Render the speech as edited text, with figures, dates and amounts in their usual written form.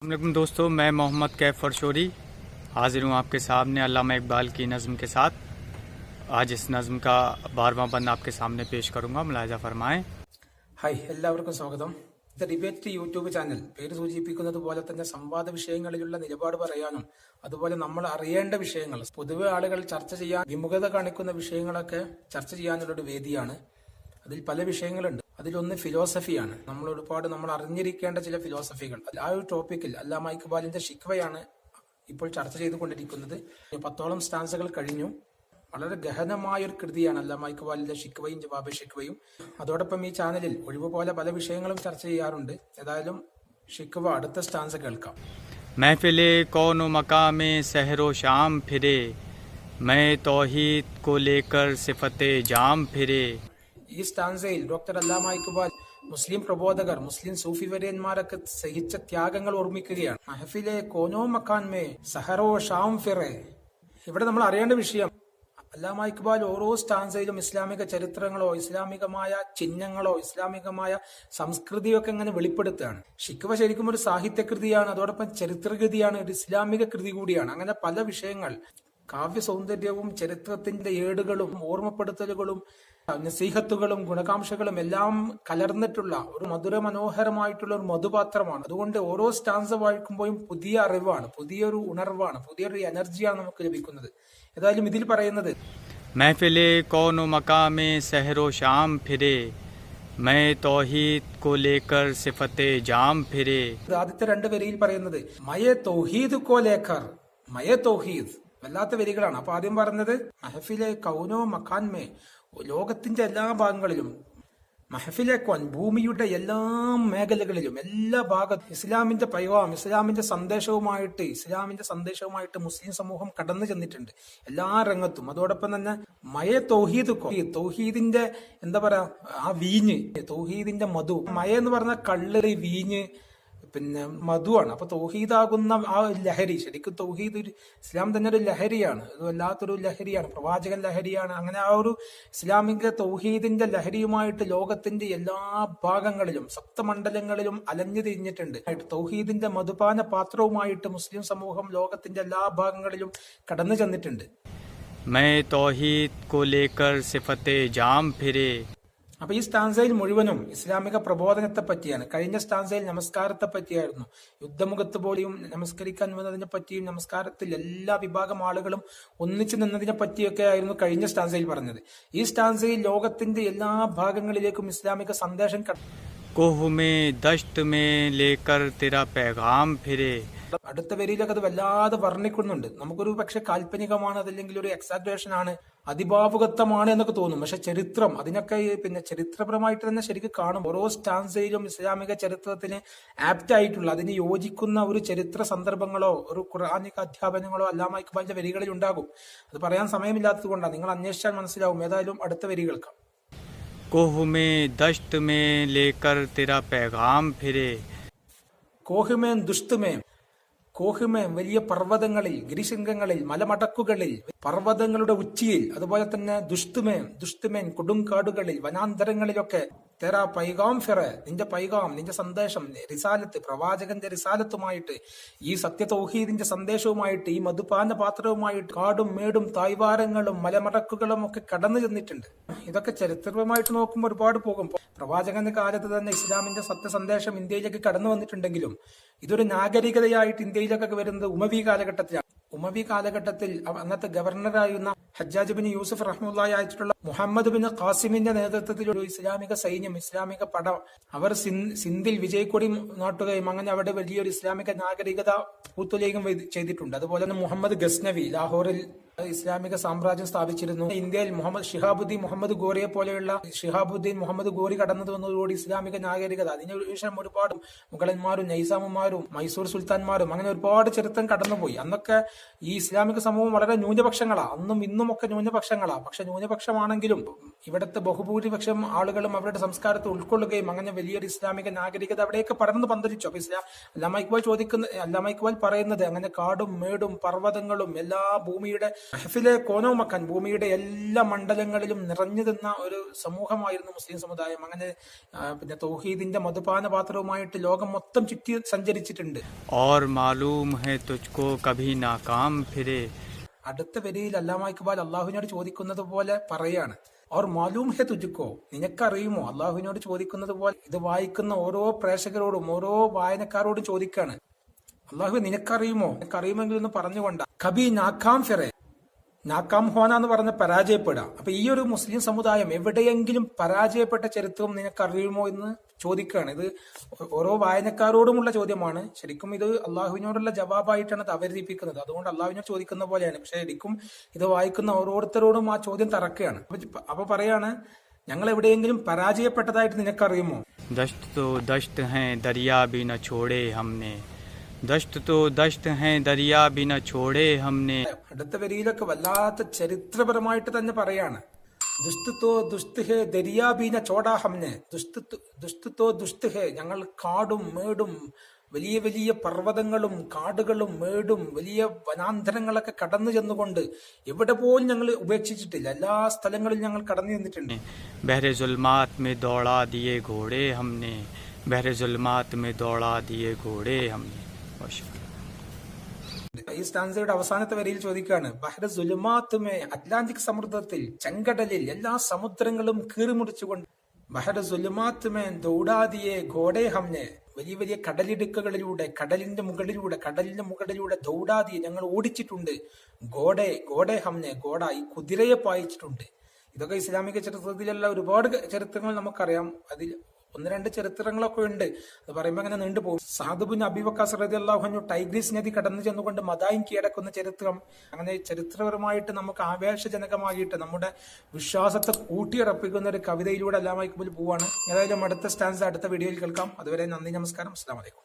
अस्सलामुअलैकुम दोस्तों, मैं मोहम्मद कैफ फरशोरी हाजिर हूँ आपके सामने अल्लामा इकबाल की नज़्म के साथ। आज इस नज़्म का 12वां बंद आपके सामने पेश करूँगा, मुलाहिज़ा फरमाएं। ഹായ്, എല്ലാവർക്കും സ്വാഗതം. ഇത് ഡിബേറ്റ് യൂട്യൂബ് ചാനൽ. പേര് സൂചിപ്പിക്കുന്നത് പോലെ തന്നെ സംവാദ വിഷയങ്ങളിലുള്ള നിലപാട് പറയാനും അതുപോലെ നമ്മൾ അറിയേണ്ട വിഷയങ്ങൾ, പൊതുവെ ആളുകൾ ചർച്ച ചെയ്യാൻ വിമുഖത കാണിക്കുന്ന വിഷയങ്ങളൊക്കെ ചർച്ച ചെയ്യാനുള്ളൊരു വേദിയാണ്. അതിൽ പല വിഷയങ്ങളുണ്ട്. അതിലൊന്ന് ഫിലോസഫിയാണ്. നമ്മൾ അറിഞ്ഞിരിക്കേണ്ട ചില ഫിലോസഫികൾ. ആ ഒരു ടോപ്പിക്കിൽ അല്ലാമ ഇക്ബാലിന്റെ ഷിക്വയാണ് ഇപ്പോൾ ചർച്ച ചെയ്തുകൊണ്ടിരിക്കുന്നത്. 10ഓളം സ്റ്റാൻസുകൾ കഴിഞ്ഞു. വളരെ ഗഹനമായ ഒരു കൃതിയാണ് അല്ലാമ ഇക്ബാലിന്റെ ഷിക്വയും ജവാബ് ഷിക്വയും. അതോടൊപ്പം ഈ ചാനലിൽ ഒഴിവ് പോലെ പല വിഷയങ്ങളും ചർച്ച ചെയ്യാറുണ്ട്. ഏതായാലും ഷിക്വ അടുത്ത സ്റ്റാൻസ് കേൾക്കാം. महफिले कौन मकामे सहरो शाम फिरे, मैं तौहीद को लेकर सिफते जाम फिरे. ഈ സ്റ്റാൻസയിൽ ഡോക്ടർ അല്ലാമ ഇക്ബാൽ മുസ്ലിം പ്രബോധകർ, മുസ്ലിം സൂഫി വര്യന്മാരൊക്കെ സഹിച്ച ത്യാഗങ്ങൾ ഓർമ്മിക്കുകയാണ്. മഹഫിലെ കോനോ മക്കാൻ മേ സഹറോ ഷാം ഫിറെ. ഇവിടെ നമ്മൾ അറിയേണ്ട വിഷയം, അല്ലാമ ഇക്ബാൽ ഓരോ സ്റ്റാൻസയിലും ഇസ്ലാമിക ചരിത്രങ്ങളോ ഇസ്ലാമികമായ ചിഹ്നങ്ങളോ ഇസ്ലാമികമായ സംസ്കൃതിയോ ഒക്കെ ഇങ്ങനെ വെളിപ്പെടുത്തുകയാണ്. ഷിക്വ ശരിക്കും ഒരു സാഹിത്യകൃതിയാണ്, അതോടൊപ്പം ചരിത്രകൃതിയാണ്, ഒരു ഇസ്ലാമിക കൃതി കൂടിയാണ്. അങ്ങനെ പല വിഷയങ്ങൾ, കാവ്യ സൗന്ദര്യവും ചരിത്രത്തിന്റെ ഏടുകളും ഓർമ്മപ്പെടുത്തലുകളും നസീഹത്തുകളും ഗുണകാംക്ഷകളും എല്ലാം കലർന്നിട്ടുള്ള ഒരു മധുര മനോഹരമായിട്ടുള്ള ഒരു മധുപാത്രമാണ്. അതുകൊണ്ട് ഓരോ സ്റ്റാൻസ വായിക്കുമ്പോഴും പുതിയ അറിവാണ്, പുതിയൊരു ഉണർവാണ്, പുതിയൊരു എനർജിയാണ് നമുക്ക് ലഭിക്കുന്നത്. ഏതായാലും ഇതിൽ പറയുന്നത്, महफिले कौन मकामे सहरो शाम फिरे, मैं तौहीद को लेकर सिफते जाम फिरे. ആദ്യത്തെ രണ്ട് വരിയിൽ പറയുന്നത് മയെ തൗഹീദ് കോ ലേഖർ, മയെ തൗഹീദ്, വല്ലാത്ത വരികളാണ്. അപ്പൊ ആദ്യം പറഞ്ഞത് മഹഫിലെ കൗനോ മക്കാൻ മേ, ലോകത്തിന്റെ എല്ലാ ഭാഗങ്ങളിലും, മഹഫിലെ കോൻ, ഭൂമിയുടെ എല്ലാ മേഖലകളിലും, എല്ലാ ഭാഗത്തും ഇസ്ലാമിന്റെ പൈവാം, ഇസ്ലാമിന്റെ സന്ദേശവുമായിട്ട് മുസ്ലിം സമൂഹം കടന്നു ചെന്നിട്ടുണ്ട് എല്ലാ രംഗത്തും. അതോടൊപ്പം തന്നെ മയ തൗഹീദ്, തൗഹീദിന്റെ എന്താ പറയാ, ആ വീഞ്ഞ്, തൗഹീദിന്റെ മധു. മയ എന്ന് പറഞ്ഞ കള്ള്, വീഞ്ഞ്, പിന്നെ മധുവാണ്. അപ്പൊ തൗഹീദാകുന്ന ആ ലഹരി, ശരിക്കും തൗഹീദ് ഇസ്ലാം തന്നെ ഒരു ലഹരിയാണ്, വല്ലാത്തൊരു ലഹരിയാണ്, പ്രവാചകൻ ലഹരിയാണ്. അങ്ങനെ ആ ഒരു ഇസ്ലാമിക തൗഹീദിന്റെ ലഹരിയുമായിട്ട് ലോകത്തിന്റെ എല്ലാ ഭാഗങ്ങളിലും സപ്തമണ്ഡലങ്ങളിലും അലഞ്ഞു തിരിഞ്ഞിട്ടുണ്ട്. തൗഹീദിന്റെ മധുപാന പാത്രവുമായിട്ട് മുസ്ലിം സമൂഹം ലോകത്തിന്റെ എല്ലാ ഭാഗങ്ങളിലും കടന്നു ചെന്നിട്ടുണ്ട്. मैं तौहीद को लेकर सिफते जाम फिरे. അപ്പൊ ഈ സ്റ്റാൻസയിൽ മുഴുവനും ഇസ്ലാമിക പ്രബോധനത്തെ പറ്റിയാണ്. കഴിഞ്ഞ സ്റ്റാൻസയിൽ നമസ്കാരത്തെ പറ്റിയായിരുന്നു. യുദ്ധമുഖത്ത് പോലെയും നമസ്കരിക്കാൻ വന്നതിനെ പറ്റിയും നമസ്കാരത്തിൽ എല്ലാ വിഭാഗം ആളുകളും ഒന്നിച്ചു നിന്നതിനെ പറ്റിയൊക്കെ ആയിരുന്നു കഴിഞ്ഞ സ്റ്റാൻസയിൽ പറഞ്ഞത്. ഈ സ്റ്റാൻസയിൽ ലോകത്തിന്റെ എല്ലാ ഭാഗങ്ങളിലേക്കും ഇസ്ലാമിക സന്ദേശം कोह में दश्त में लेकर तेरा पैगाम फिरे. അടുത്ത വരിയിലൊക്കെ അത് വല്ലാതെ വർണ്ണിക്കുന്നുണ്ട്. നമുക്കൊരു പക്ഷെ കാൽപ്പനികമാണ്, അതല്ലെങ്കിൽ ഒരു എക്സാഗ്രേഷൻ ആണ്, അതിഭാവുകത്വമാണ് എന്നൊക്കെ തോന്നും. പക്ഷെ ചരിത്രം അതിനൊക്കെ പിന്നെ ചരിത്രപരമായിട്ട് തന്നെ ശരിക്കും കാണും. ഓരോ സ്റ്റാൻസയിലും ഇസ്ലാമിക ചരിത്രത്തിന് ആപ്റ്റ് ആയിട്ടുള്ള, അതിന് യോജിക്കുന്ന ഒരു ചരിത്ര സന്ദർഭങ്ങളോ ഒരു ഖുർആനിക അധ്യാപനങ്ങളോ അല്ലാമ ഇക്ബാലിന്റെ വരികളിൽ ഉണ്ടാകും. അത് പറയാൻ സമയമില്ലാത്തത് കൊണ്ടാണ്, നിങ്ങൾ അന്വേഷിച്ചാൽ മനസ്സിലാവും. ഏതായാലും അടുത്ത വരി കേൾക്കാം. कोह में दश्त में लेकर तेरा पैगाम फिरे. കോഹിമേൻ ദുഷ്തുമേൻ, കോഹിമേൻ വലിയ പർവ്വതങ്ങളിൽ, ഗിരിശൃംഗങ്ങളിൽ, മലമടക്കുകളിൽ, പർവ്വതങ്ങളുടെ ഉച്ചിയിൽ, അതുപോലെ തന്നെ ദുഷ്തുമേൻ കൊടുങ്കാടുകളിൽ, വനാന്തരങ്ങളിലൊക്കെ തെരാ പൈഗാം ഫിറെ, നിന്റെ പൈഗാം, നിന്റെ സന്ദേശം, റിസാലത്ത്, പ്രവാചകന്റെ റിസാലത്തുമായിട്ട്, ഈ സത്യ തൗഹീദിന്റെ സന്ദേശവുമായിട്ട്, ഈ മധുപാന പാത്രവുമായിട്ട് കാടും മേടും തായ്വാരങ്ങളും മലമടക്കുകളും ഒക്കെ കടന്നു ചെന്നിട്ടുണ്ട്. ഇതൊക്കെ ചരിത്രപരമായിട്ട് നോക്കുമ്പോൾ ഒരുപാട് പോകും. പ്രവാചകന്റെ കാലത്ത് തന്നെ ഇസ്ലാമിന്റെ സത്യസന്ദേശം ഇന്ത്യയിലേക്ക് കടന്നു വന്നിട്ടുണ്ടെങ്കിലും ഇതൊരു നാഗരികതയായിട്ട് ഇന്ത്യയിലേക്കൊക്കെ വരുന്നത് ഉമവി കാലഘട്ടത്തിലാണ്. ഉമവി കാലഘട്ടത്തിൽ അന്നത്തെ ഗവർണറായിരുന്ന ഹജ്ജാജ് ബിൻ യൂസുഫ് റഹ്മുള്ളാഹി അയച്ചിട്ടുള്ള മുഹമ്മദ് ബിൻ ഖാസിമിന്റെ നേതൃത്വത്തിൽ ഒരു ഇസ്ലാമിക സൈന്യം, ഇസ്ലാമിക പടം, അവർ സിന്ധിൽ വിജയക്കൊടി നാട്ടുകയും അങ്ങനെ അവിടെ വലിയൊരു ഇസ്ലാമിക നാഗരികത പൂത്തുലയുകയും ചെയ്തിട്ടുണ്ട്. അതുപോലെ തന്നെ മുഹമ്മദ് ഗസ്നവി ലാഹോറിൽ ഇസ്ലാമിക സാമ്രാജ്യം സ്ഥാപിച്ചിരുന്നു. ഇന്ത്യയിൽ ഷിഹാബുദ്ദീൻ മുഹമ്മദ് ഗോറിയെ പോലെയുള്ള ഷിഹാബുദ്ദീൻ മുഹമ്മദ് ഗോറി കടന്നു വന്നതോടുകൂടി ഇസ്ലാമിക നാഗരികത, അതിനുശേഷം ഒരുപാട് മുഗളന്മാരും നൈസാമുമാരും മൈസൂർ സുൽത്താൻമാരും അങ്ങനെ ഒരുപാട് ചരിത്രം കടന്നുപോയി. അന്നൊക്കെ ഈ ഇസ്ലാമിക സമൂഹം വളരെ ന്യൂനപക്ഷങ്ങളാ, അന്നും ഇന്നും ഒക്കെ ന്യൂനപക്ഷങ്ങളാ. പക്ഷെ ന്യൂനപക്ഷമാണ് ആണെങ്കിലും ഇവിടുത്തെ ബഹുഭൂരിപക്ഷം ആളുകളും അവരുടെ സംസ്കാരത്തെ ഉൾക്കൊള്ളുകയും അങ്ങനെ വലിയൊരു ഇസ്ലാമിക നാഗരികത അവിടെയൊക്കെ പടർന്ന് പന്തലിച്ചു. അപ്പൊ അല്ലാമ ഇക്ബാൽ പറയുന്നത് അങ്ങനെ കാടും മേടും പർവ്വതങ്ങളും എല്ലാ ഭൂമിയുടെ മഹ്ഫിലെ കോനവുമക്കാൻ ഭൂമിയുടെ എല്ലാ മണ്ഡലങ്ങളിലും നിറഞ്ഞു നിന്ന ഒരു സമൂഹമായിരുന്നു മുസ്ലിം സമുദായം. അങ്ങനെ പിന്നെ തൗഹീദിന്റെ മധുപാന പാത്രവുമായിട്ട് ലോകം മൊത്തം ചുറ്റി സഞ്ചരിച്ചിട്ടുണ്ട്. और मालूम है तुझको कभी नाकाम फिरे. അടുത്ത വരിയിൽ അല്ലാമ ഇക്ബാൽ അള്ളാഹുവിനോട് ചോദിക്കുന്നത് പോലെ പറയാണ്, ഓർ മാലൂം ഹെ തുജുക്കോ, നിനക്കറിയുമോ? അള്ളാഹുവിനോട് ചോദിക്കുന്നത് പോലെ ഇത് വായിക്കുന്ന ഓരോ പ്രേക്ഷകരോടും ഓരോ വായനക്കാരോടും ചോദിക്കാണ്, അള്ളാഹു നിനക്കറിയുമോ? നിനക്കറിയുമെങ്കിൽ ഒന്ന് പറഞ്ഞുകൊണ്ട. കബി നാക്കാം ഫിറെ, നാക്കാം ഹോന എന്ന് പറഞ്ഞ പരാജയപ്പെടാം. അപ്പൊ ഈ ഒരു മുസ്ലിം സമുദായം എവിടെയെങ്കിലും പരാജയപ്പെട്ട ചരിത്രം നിനക്കറിയുമോ എന്ന് ചോദിക്കുകയാണ്. ഇത് ഓരോ വായനക്കാരോടുമുള്ള ചോദ്യമാണ്. ശരിക്കും ഇത് അള്ളാഹുവിനോടുള്ള ജവാബായിട്ടാണ് ഇത് അവതരിപ്പിക്കുന്നത്. അതുകൊണ്ട് അള്ളാഹുവിനോട് ചോദിക്കുന്ന പോലെയാണ്. പക്ഷെ ശരിക്കും ഇത് വായിക്കുന്ന ഓരോരുത്തരോടും ആ ചോദ്യം തറക്കുകയാണ്. അപ്പൊ പറയാണ്, ഞങ്ങൾ എവിടെയെങ്കിലും പരാജയപ്പെട്ടതായിട്ട് നിനക്കറിയുമോ? दश्त तो दश्त हैं दरिया भी न छोड़े हमने. दश्त तो दश्त हैं दरिया भी न छोड़े हमने. അടുത്ത വരിയിലൊക്കെ വല്ലാത്ത ചരിത്രപരമായിട്ട് തന്നെ പറയാണ്, ദുസ്ത് തോ ദുസ്ത് ഹേ ദരിയാ ബീന ചോടാ ഹംനെ. ദുസ്ത് തോ ദുസ്ത് ഹേ, ഞങ്ങൾ കാടും മേടും വലിയ വലിയ പർവ്വതങ്ങളും കാടുകളും മേടും വലിയ വനാന്തരങ്ങളൊക്കെ കടന്നു ചെന്നുകൊണ്ട് എവിടെ പോലും ഞങ്ങൾ ഉപേക്ഷിച്ചിട്ടില്ല. എല്ലാ സ്ഥലങ്ങളിലും ഞങ്ങൾ കടന്നു ചെന്നിട്ടുണ്ട്. बहरे जुल्मात में दौड़ा दिए घोड़े हमने. बहरे जुल्मात में दौड़ा दिए घोड़े हमने. ഈ സ്റ്റാൻസയുടെ അവസാനത്തെ വരിയിൽ ചോദിക്കുകയാണ്, ബഹ്റ സുലുമാത്ത് മേ, അറ്റ്ലാന്റിക് സമുദ്രത്തിൽ ചെങ്കടലിൽ എല്ലാ സമുദ്രങ്ങളും കീറിമുറിച്ചുകൊണ്ട്, ബഹ്റ സുലുമാത്ത് മേ ദൗഡാദിയെ ഘോഡേ ഹംനെ, വലിയ വലിയ കടലിടുക്കുകളിലൂടെ കടലിന്റെ മുകളിലൂടെ ദൗഡാദിയെ ഞങ്ങൾ ഓടിച്ചിട്ടുണ്ട്. ഗോഡേ ഹംനെ, ഗോഡ ഈ കുതിരയെ പായിച്ചിട്ടുണ്ട്. ഇതൊക്കെ ഇസ്ലാമിക ചരിത്രത്തിലുള്ള ഒരുപാട് ചരിത്രങ്ങൾ നമുക്കറിയാം. അതിൽ ഒന്ന് രണ്ട് ചരിത്രങ്ങളൊക്കെ ഉണ്ട്. അത് പറയുമ്പോൾ അങ്ങനെ നീണ്ടുപോകും. സാദ് ബിൻ അബീ വക്കാസ് റളിയല്ലാഹു അൻഹു ടൈഗ്രീസ് നദി കടന്നു ചെന്നുകൊണ്ട് മദായിൻ കീഴടക്കുന്ന ചരിത്രം, അങ്ങനെ ചരിത്രപരമായിട്ട് നമുക്ക് ആവേശജനകമായിട്ട് നമ്മുടെ വിശ്വാസത്തെ കൂട്ടിയുറപ്പിക്കുന്ന ഒരു കവിതയിലൂടെ അല്ലാമ ഇക്ബാൽ പോവാണ്. ഏതായാലും അടുത്ത സ്റ്റാൻസ് അടുത്ത വീഡിയോയിൽ കേൾക്കാം. അതുവരെ നന്ദി, നമസ്കാരം, അസ്സലാമു അലൈക്കും.